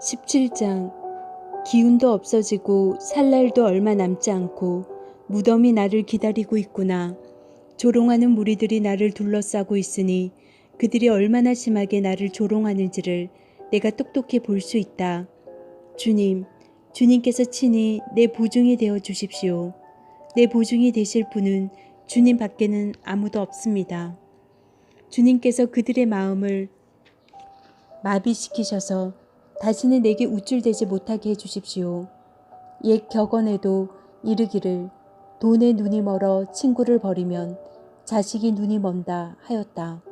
17장. 기운도 없어지고 살 날도 얼마 남지 않고 무덤이 나를 기다리고 있구나. 조롱하는 무리들이 나를 둘러싸고 있으니 그들이 얼마나 심하게 나를 조롱하는지를 내가 똑똑히 볼 수 있다. 주님, 주님께서 친히 내 보증이 되어 주십시오. 내 보증이 되실 분은 주님 밖에는 아무도 없습니다. 주님께서 그들의 마음을 마비시키셔서 다시는 내게 우쭐대지 못하게 해주십시오. 옛 격언에도 이르기를 돈에 눈이 멀어 친구를 버리면 자식이 눈이 먼다 하였다.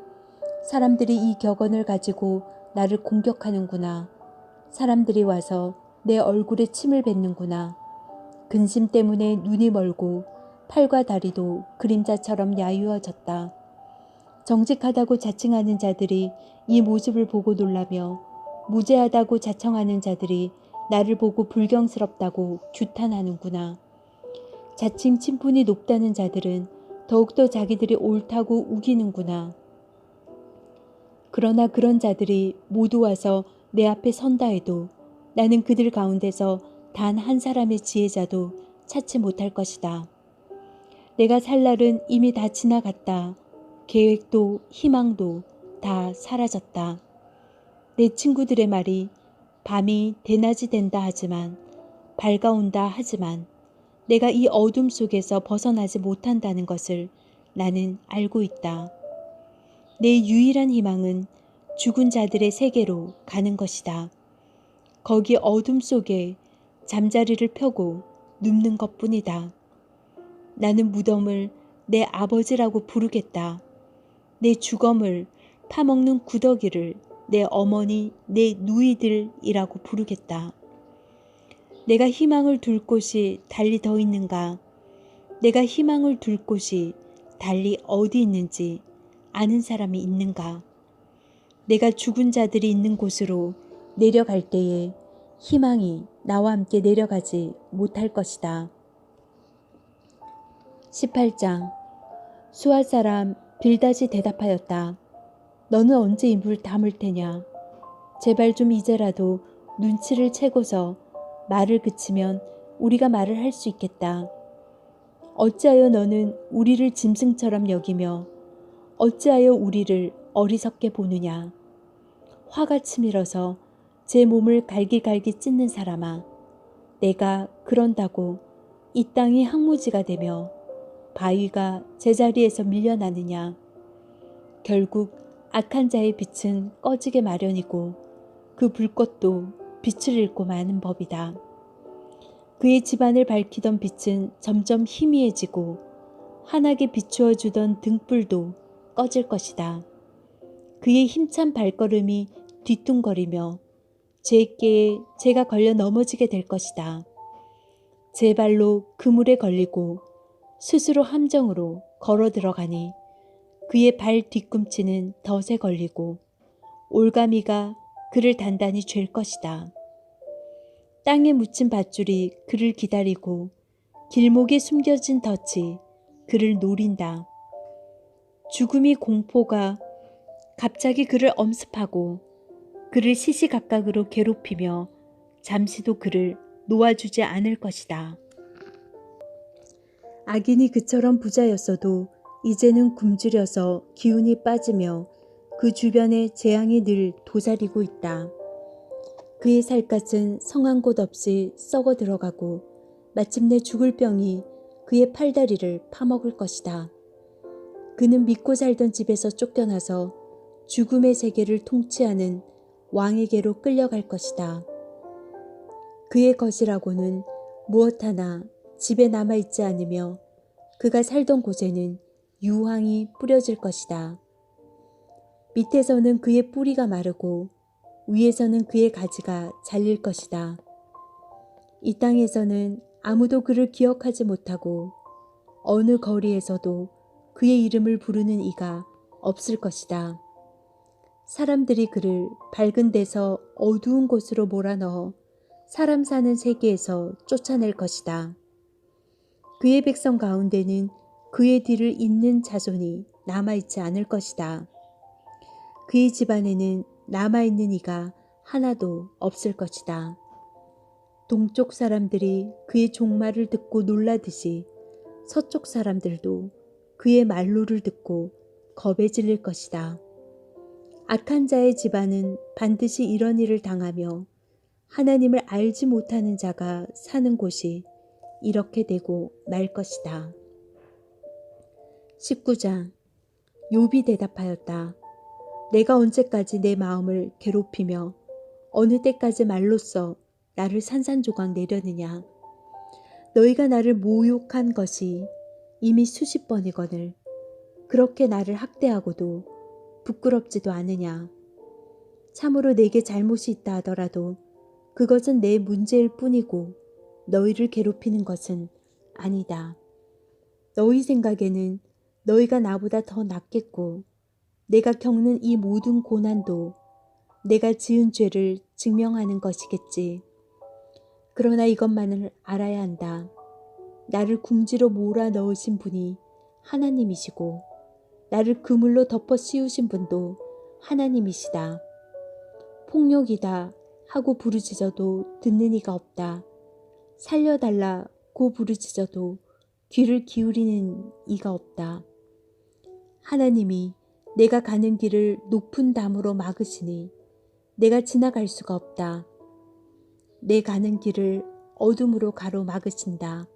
사람들이 이 격언을 가지고 나를 공격하는구나. 사람들이 와서 내 얼굴에 침을 뱉는구나. 근심 때문에 눈이 멀고 팔과 다리도 그림자처럼 야유어졌다. 정직하다고 자칭하는 자들이 이 모습을 보고 놀라며 무죄하다고 자청하는 자들이 나를 보고 불경스럽다고 규탄하는구나. 자칭 친분이 높다는 자들은 더욱더 자기들이 옳다고 우기는구나. 그러나 그런 자들이 모두 와서 내 앞에 선다 해도 나는 그들 가운데서 단 한 사람의 지혜자도 찾지 못할 것이다. 내가 살 날은 이미 다 지나갔다. 계획도 희망도 다 사라졌다. 내 친구들의 말이 밤이 대낮이 된다 하지만 밝아온다 하지만 내가 이 어둠 속에서 벗어나지 못한다는 것을 나는 알고 있다. 내 유일한 희망은 죽은 자들의 세계로 가는 것이다. 거기 어둠 속에 잠자리를 펴고 눕는 것뿐이다. 나는 무덤을 내 아버지라고 부르겠다. 내 주검을 파먹는 구더기를 내 어머니, 내 누이들이라고 부르겠다. 내가 희망을 둘 곳이 달리 더 있는가? 내가 희망을 둘 곳이 달리 어디 있는지 아는 사람이 있는가? 내가 죽은 자들이 있는 곳으로 내려갈 때에 희망이 나와 함께 내려가지 못할 것이다. 18장. 수아 사람 빌닷이 대답하였다. 너는 언제 입을 다물 테냐? 제발 좀 이제라도 눈치를 채고서 말을 그치면 우리가 말을 할 수 있겠다. 어찌하여 너는 우리를 짐승처럼 여기며 어찌하여 우리를 어리석게 보느냐? 화가 치밀어서 제 몸을 갈기갈기 찢는 사람아, 내가 그런다고 이 땅이 황무지가 되며 바위가 제자리에서 밀려나느냐? 결국 악한 자의 빛은 꺼지게 마련이고 그 불꽃도 빛을 잃고 마는 법이다. 그의 집안을 밝히던 빛은 점점 희미해지고 환하게 비추어 주던 등불도 꺼질 것이다. 그의 힘찬 발걸음이 뒤뚱거리며 죄께에 제가 걸려 넘어지게 될 것이다. 제 발로 그물에 걸리고 스스로 함정으로 걸어 들어가니 그의 발 뒤꿈치는 덫에 걸리고 올가미가 그를 단단히 쥘 것이다. 땅에 묻힌 밧줄이 그를 기다리고 길목에 숨겨진 덫이 그를 노린다. 죽음이 공포가 갑자기 그를 엄습하고 그를 시시각각으로 괴롭히며 잠시도 그를 놓아주지 않을 것이다. 악인이 그처럼 부자였어도 이제는 굶주려서 기운이 빠지며 그 주변에 재앙이 늘 도사리고 있다. 그의 살갗은 성한 곳 없이 썩어 들어가고 마침내 죽을 병이 그의 팔다리를 파먹을 것이다. 그는 믿고 살던 집에서 쫓겨나서 죽음의 세계를 통치하는 왕에게로 끌려갈 것이다. 그의 것이라고는 무엇 하나 집에 남아있지 않으며 그가 살던 곳에는 유황이 뿌려질 것이다. 밑에서는 그의 뿌리가 마르고 위에서는 그의 가지가 잘릴 것이다. 이 땅에서는 아무도 그를 기억하지 못하고 어느 거리에서도 그의 이름을 부르는 이가 없을 것이다. 사람들이 그를 밝은 데서 어두운 곳으로 몰아넣어 사람 사는 세계에서 쫓아낼 것이다. 그의 백성 가운데는 그의 뒤를 잇는 자손이 남아있지 않을 것이다. 그의 집안에는 남아있는 이가 하나도 없을 것이다. 동쪽 사람들이 그의 종말을 듣고 놀라듯이 서쪽 사람들도 그의 말로를 듣고 겁에 질릴 것이다. 악한 자의 집안은 반드시 이런 일을 당하며 하나님을 알지 못하는 자가 사는 곳이 이렇게 되고 말 것이다. 19장. 욥이 대답하였다. 내가 언제까지 내 마음을 괴롭히며 어느 때까지 말로써 나를 산산조각 내려느냐. 너희가 나를 모욕한 것이 이미 수십 번이거늘 그렇게 나를 학대하고도 부끄럽지도 않으냐. 참으로 내게 잘못이 있다 하더라도 그것은 내 문제일 뿐이고 너희를 괴롭히는 것은 아니다. 너희 생각에는 너희가 나보다 더 낫겠고 내가 겪는 이 모든 고난도 내가 지은 죄를 증명하는 것이겠지. 그러나 이것만을 알아야 한다. 나를 궁지로 몰아 넣으신 분이 하나님이시고 나를 그물로 덮어 씌우신 분도 하나님이시다. 폭력이다 하고 부르짖어도 듣는 이가 없다. 살려달라고 부르짖어도 귀를 기울이는 이가 없다. 하나님이 내가 가는 길을 높은 담으로 막으시니 내가 지나갈 수가 없다. 내 가는 길을 어둠으로 가로막으신다.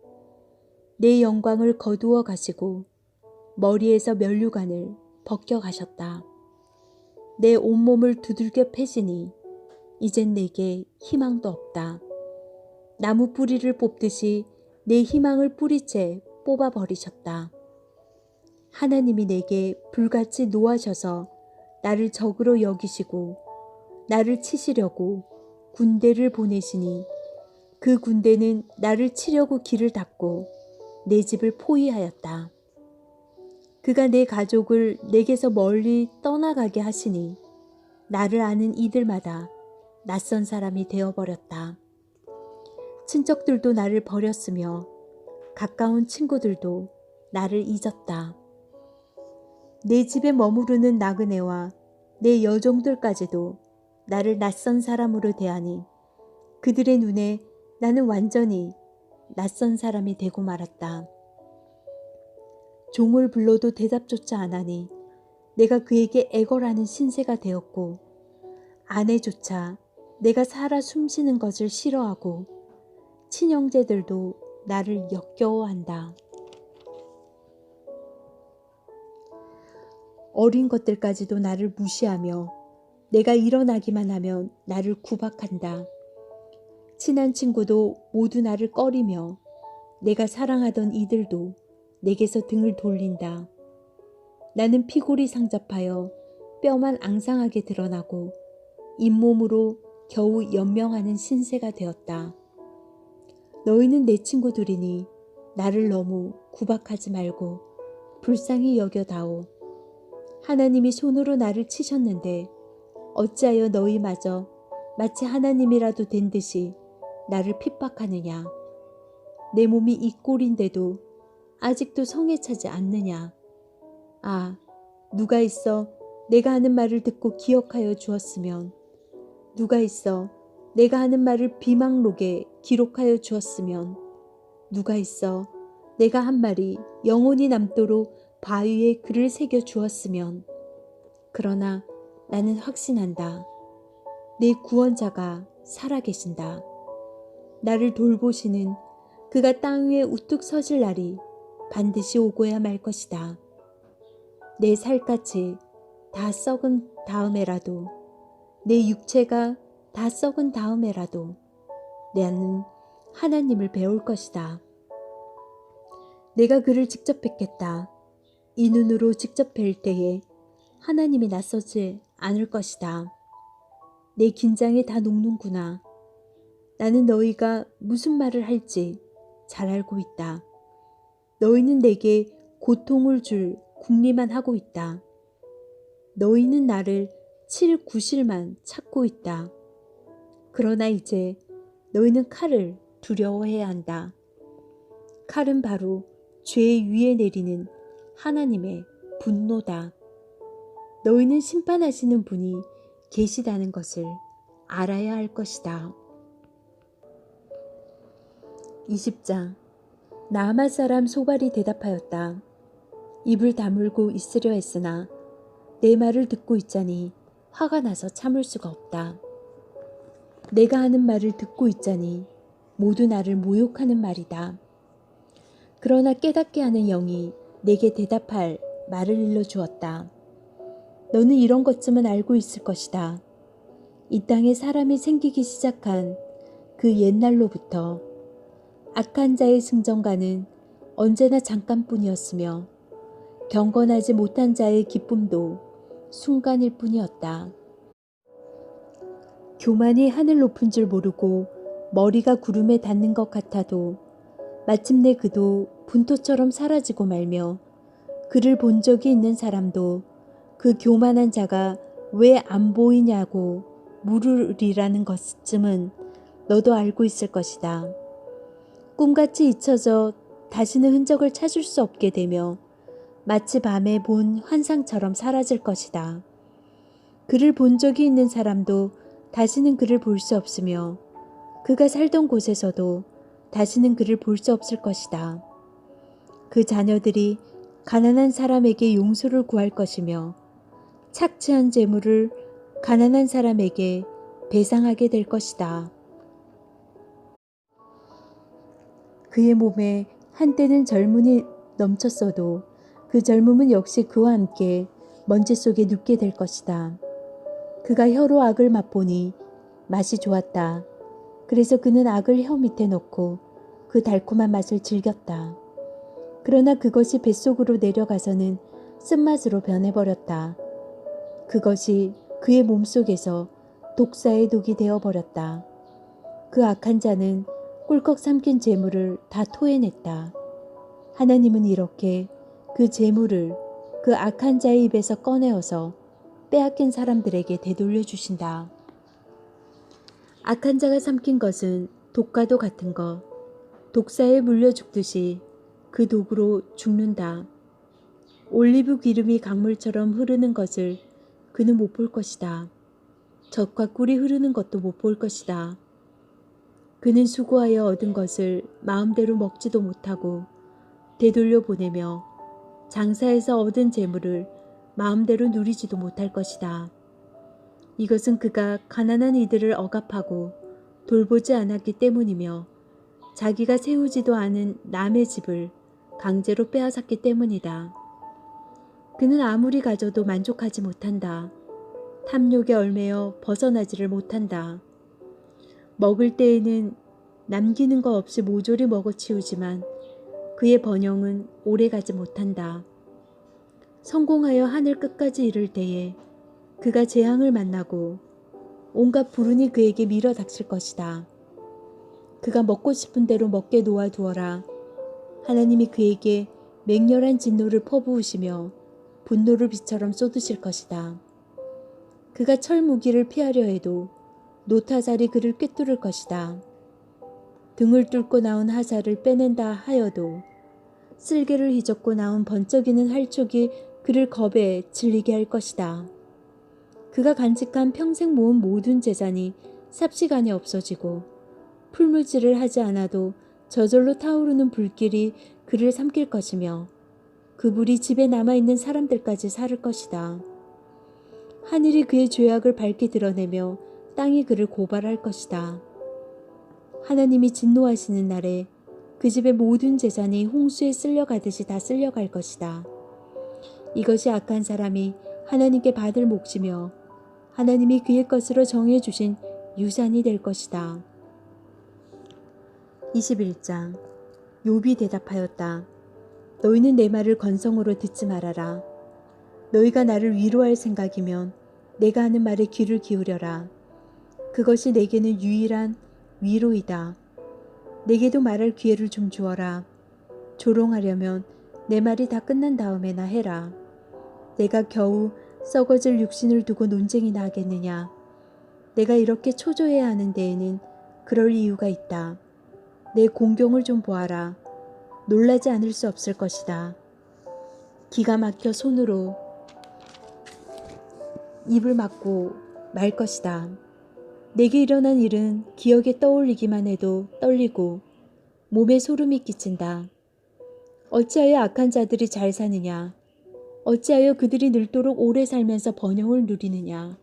내 영광을 거두어 가시고 머리에서 면류관을 벗겨 가셨다. 내 온몸을 두들겨 패시니 이젠 내게 희망도 없다. 나무 뿌리를 뽑듯이 내 희망을 뿌리채 뽑아버리셨다. 하나님이 내게 불같이 노하셔서 나를 적으로 여기시고 나를 치시려고 군대를 보내시니 그 군대는 나를 치려고 길을 닫고 내 집을 포위하였다. 그가 내 가족을 내게서 멀리 떠나가게 하시니 나를 아는 이들마다 낯선 사람이 되어버렸다. 친척들도 나를 버렸으며 가까운 친구들도 나를 잊었다. 내 집에 머무르는 나그네와 내 여종들까지도 나를 낯선 사람으로 대하니 그들의 눈에 나는 완전히 낯선 사람이 되고 말았다. 종을 불러도 대답조차 안 하니 내가 그에게 애걸하는 신세가 되었고 아내조차 내가 살아 숨쉬는 것을 싫어하고 친형제들도 나를 역겨워한다. 어린 것들까지도 나를 무시하며 내가 일어나기만 하면 나를 구박한다. 친한 친구도 모두 나를 꺼리며 내가 사랑하던 이들도 내게서 등을 돌린다. 나는 피골이 상접하여 뼈만 앙상하게 드러나고 잇몸으로 겨우 연명하는 신세가 되었다. 너희는 내 친구들이니 나를 너무 구박하지 말고 불쌍히 여겨다오. 하나님이 손으로 나를 치셨는데 어찌하여 너희마저 마치 하나님이라도 된 듯이 나를 핍박하느냐. 내 몸이 이 꼴인데도 아직도 성에 차지 않느냐. 아, 누가 있어 내가 하는 말을 듣고 기억하여 주었으면, 누가 있어 내가 하는 말을 비망록에 기록하여 주었으면, 누가 있어 내가 한 말이 영원히 남도록 바위에 글을 새겨 주었으면. 그러나 나는 확신한다. 내 구원자가 살아계신다. 나를 돌보시는 그가 땅 위에 우뚝 서실 날이 반드시 오고야 말 것이다. 내 살갗이 다 썩은 다음에라도, 내 육체가 다 썩은 다음에라도 나는 하나님을 배울 것이다. 내가 그를 직접 뵙겠다. 이 눈으로 직접 뵐 때에 하나님이 낯서지 않을 것이다. 내 긴장이 다 녹는구나. 나는 너희가 무슨 말을 할지 잘 알고 있다. 너희는 내게 고통을 줄 궁리만 하고 있다. 너희는 나를 칠 구실만 찾고 있다. 그러나 이제 너희는 칼을 두려워해야 한다. 칼은 바로 죄 위에 내리는 하나님의 분노다. 너희는 심판하시는 분이 계시다는 것을 알아야 할 것이다. 20장. 나아만 사람 소발이 대답하였다. 입을 다물고 있으려 했으나 내 말을 듣고 있자니 화가 나서 참을 수가 없다. 내가 하는 말을 듣고 있자니 모두 나를 모욕하는 말이다. 그러나 깨닫게 하는 영이 내게 대답할 말을 일러주었다. 너는 이런 것쯤은 알고 있을 것이다. 이 땅에 사람이 생기기 시작한 그 옛날로부터 악한 자의 승전가는 언제나 잠깐뿐이었으며 경건하지 못한 자의 기쁨도 순간일 뿐이었다. 교만이 하늘 높은 줄 모르고 머리가 구름에 닿는 것 같아도 마침내 그도 분토처럼 사라지고 말며 그를 본 적이 있는 사람도 그 교만한 자가 왜 안 보이냐고 물으리라는 것쯤은 너도 알고 있을 것이다. 꿈같이 잊혀져 다시는 흔적을 찾을 수 없게 되며 마치 밤에 본 환상처럼 사라질 것이다. 그를 본 적이 있는 사람도 다시는 그를 볼 수 없으며 그가 살던 곳에서도 다시는 그를 볼 수 없을 것이다. 그 자녀들이 가난한 사람에게 용서를 구할 것이며 착취한 재물을 가난한 사람에게 배상하게 될 것이다. 그의 몸에 한때는 젊음이 넘쳤어도 그 젊음은 역시 그와 함께 먼지 속에 눕게 될 것이다. 그가 혀로 악을 맛보니 맛이 좋았다. 그래서 그는 악을 혀 밑에 넣고 그 달콤한 맛을 즐겼다. 그러나 그것이 뱃속으로 내려가서는 쓴맛으로 변해버렸다. 그것이 그의 몸속에서 독사의 독이 되어버렸다. 그 악한 자는 꿀꺽 삼킨 재물을 다 토해냈다. 하나님은 이렇게 그 재물을 그 악한 자의 입에서 꺼내어서 빼앗긴 사람들에게 되돌려 주신다. 악한 자가 삼킨 것은 독과도 같은 것, 독사에 물려 죽듯이 그 독으로 죽는다. 올리브 기름이 강물처럼 흐르는 것을 그는 못 볼 것이다. 젖과 꿀이 흐르는 것도 못 볼 것이다. 그는 수고하여 얻은 것을 마음대로 먹지도 못하고 되돌려 보내며 장사해서 얻은 재물을 마음대로 누리지도 못할 것이다. 이것은 그가 가난한 이들을 억압하고 돌보지 않았기 때문이며 자기가 세우지도 않은 남의 집을 강제로 빼앗았기 때문이다. 그는 아무리 가져도 만족하지 못한다. 탐욕에 얽매여 벗어나지를 못한다. 먹을 때에는 남기는 것 없이 모조리 먹어치우지만 그의 번영은 오래가지 못한다. 성공하여 하늘 끝까지 이를 때에 그가 재앙을 만나고 온갖 불운이 그에게 밀어닥칠 것이다. 그가 먹고 싶은 대로 먹게 놓아두어라. 하나님이 그에게 맹렬한 진노를 퍼부으시며 분노를 비처럼 쏟으실 것이다. 그가 철무기를 피하려 해도 노타살이 그를 꿰뚫을 것이다. 등을 뚫고 나온 하살을 빼낸다 하여도 쓸개를 휘젓고 나온 번쩍이는 활촉이 그를 겁에 질리게 할 것이다. 그가 간직한 평생 모은 모든 재산이 삽시간에 없어지고 풀무질을 하지 않아도 저절로 타오르는 불길이 그를 삼킬 것이며 그 불이 집에 남아있는 사람들까지 사를 것이다. 하늘이 그의 죄악을 밝히 드러내며 땅이 그를 고발할 것이다. 하나님이 진노하시는 날에 그 집의 모든 재산이 홍수에 쓸려가듯이 다 쓸려갈 것이다. 이것이 악한 사람이 하나님께 받을 몫이며 하나님이 그의 것으로 정해주신 유산이 될 것이다. 21장. 욥이 대답하였다. 너희는 내 말을 건성으로 듣지 말아라. 너희가 나를 위로할 생각이면 내가 하는 말에 귀를 기울여라. 그것이 내게는 유일한 위로이다. 내게도 말할 기회를 좀 주어라. 조롱하려면 내 말이 다 끝난 다음에나 해라. 내가 겨우 썩어질 육신을 두고 논쟁이나 하겠느냐. 내가 이렇게 초조해야 하는 데에는 그럴 이유가 있다. 내 공경을 좀 보아라. 놀라지 않을 수 없을 것이다. 기가 막혀 손으로 입을 막고 말 것이다. 내게 일어난 일은 기억에 떠올리기만 해도 떨리고 몸에 소름이 끼친다. 어찌하여 악한 자들이 잘 사느냐? 어찌하여 그들이 늙도록 오래 살면서 번영을 누리느냐?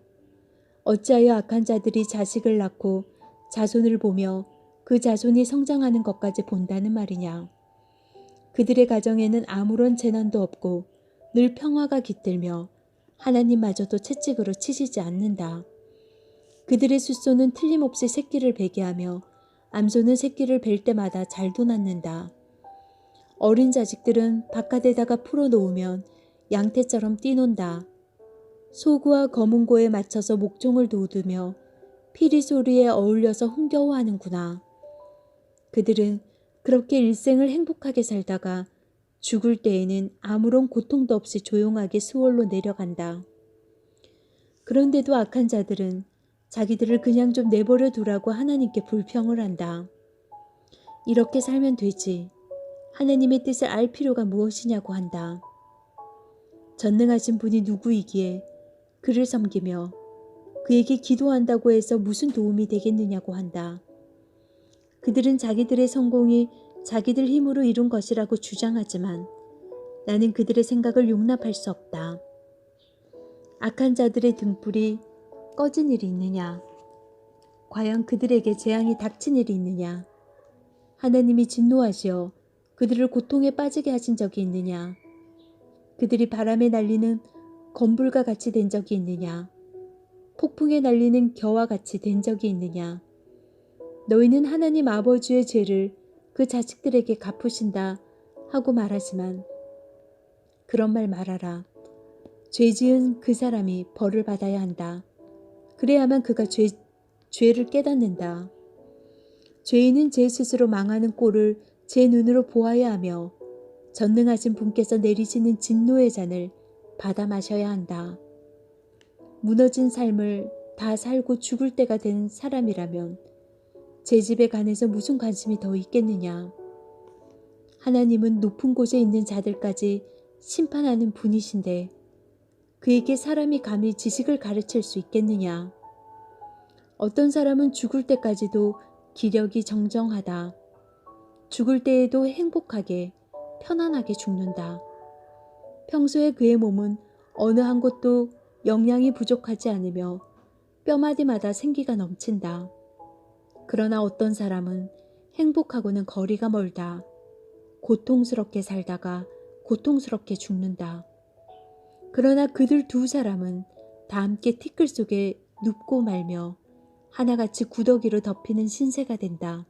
어찌하여 악한 자들이 자식을 낳고 자손을 보며 그 자손이 성장하는 것까지 본다는 말이냐? 그들의 가정에는 아무런 재난도 없고 늘 평화가 깃들며 하나님마저도 채찍으로 치시지 않는다. 그들의 숫소는 틀림없이 새끼를 베게 하며 암소는 새끼를 벨 때마다 잘도 낳는다. 어린 자식들은 바깥에다가 풀어놓으면 양태처럼 뛰논다. 소구와 거문고에 맞춰서 목종을 돋우며 피리 소리에 어울려서 흥겨워하는구나. 그들은 그렇게 일생을 행복하게 살다가 죽을 때에는 아무런 고통도 없이 조용하게 수월로 내려간다. 그런데도 악한 자들은 자기들을 그냥 좀 내버려 두라고 하나님께 불평을 한다. 이렇게 살면 되지. 하나님의 뜻을 알 필요가 무엇이냐고 한다. 전능하신 분이 누구이기에 그를 섬기며 그에게 기도한다고 해서 무슨 도움이 되겠느냐고 한다. 그들은 자기들의 성공이 자기들 힘으로 이룬 것이라고 주장하지만 나는 그들의 생각을 용납할 수 없다. 악한 자들의 등불이 꺼진 일이 있느냐? 과연 그들에게 재앙이 닥친 일이 있느냐? 하나님이 진노하시어 그들을 고통에 빠지게 하신 적이 있느냐? 그들이 바람에 날리는 건불과 같이 된 적이 있느냐? 폭풍에 날리는 겨와 같이 된 적이 있느냐? 너희는 하나님 아버지의 죄를 그 자식들에게 갚으신다 하고 말하지만 그런 말 말아라. 죄 지은 그 사람이 벌을 받아야 한다. 그래야만 그가 죄를 깨닫는다. 죄인은 제 스스로 망하는 꼴을 제 눈으로 보아야 하며 전능하신 분께서 내리시는 진노의 잔을 받아 마셔야 한다. 무너진 삶을 다 살고 죽을 때가 된 사람이라면 제 집에 관해서 무슨 관심이 더 있겠느냐. 하나님은 높은 곳에 있는 자들까지 심판하는 분이신데 그에게 사람이 감히 지식을 가르칠 수 있겠느냐. 어떤 사람은 죽을 때까지도 기력이 정정하다. 죽을 때에도 행복하게 편안하게 죽는다. 평소에 그의 몸은 어느 한 곳도 영양이 부족하지 않으며 뼈마디마다 생기가 넘친다. 그러나 어떤 사람은 행복하고는 거리가 멀다. 고통스럽게 살다가 고통스럽게 죽는다. 그러나 그들 두 사람은 다 함께 티끌 속에 눕고 말며 하나같이 구더기로 덮이는 신세가 된다.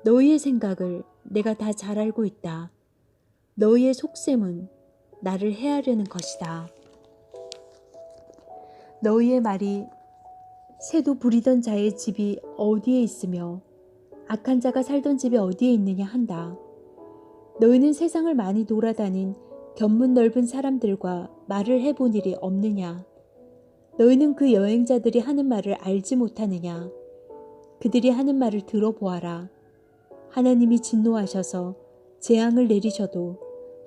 너희의 생각을 내가 다 잘 알고 있다. 너희의 속셈은 나를 해하려는 것이다. 너희의 말이 새도 부리던 자의 집이 어디에 있으며 악한 자가 살던 집이 어디에 있느냐 한다. 너희는 세상을 많이 돌아다닌 견문 넓은 사람들과 말을 해본 일이 없느냐? 너희는 그 여행자들이 하는 말을 알지 못하느냐? 그들이 하는 말을 들어보아라. 하나님이 진노하셔서 재앙을 내리셔도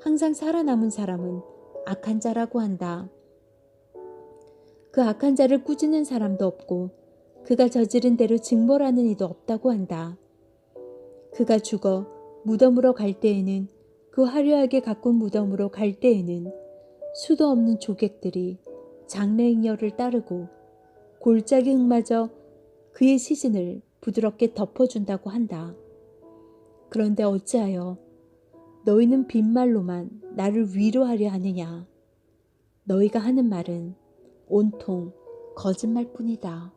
항상 살아남은 사람은 악한 자라고 한다. 그 악한 자를 꾸짖는 사람도 없고 그가 저지른 대로 징벌하는 이도 없다고 한다. 그가 죽어 무덤으로 갈 때에는 그 화려하게 가꾼 무덤으로 갈 때에는 수도 없는 조객들이 장래잉여를 따르고 골짜기 흙마저 그의 시신을 부드럽게 덮어준다고 한다. 그런데 어찌하여 너희는 빈말로만 나를 위로하려 하느냐? 너희가 하는 말은 온통 거짓말뿐이다.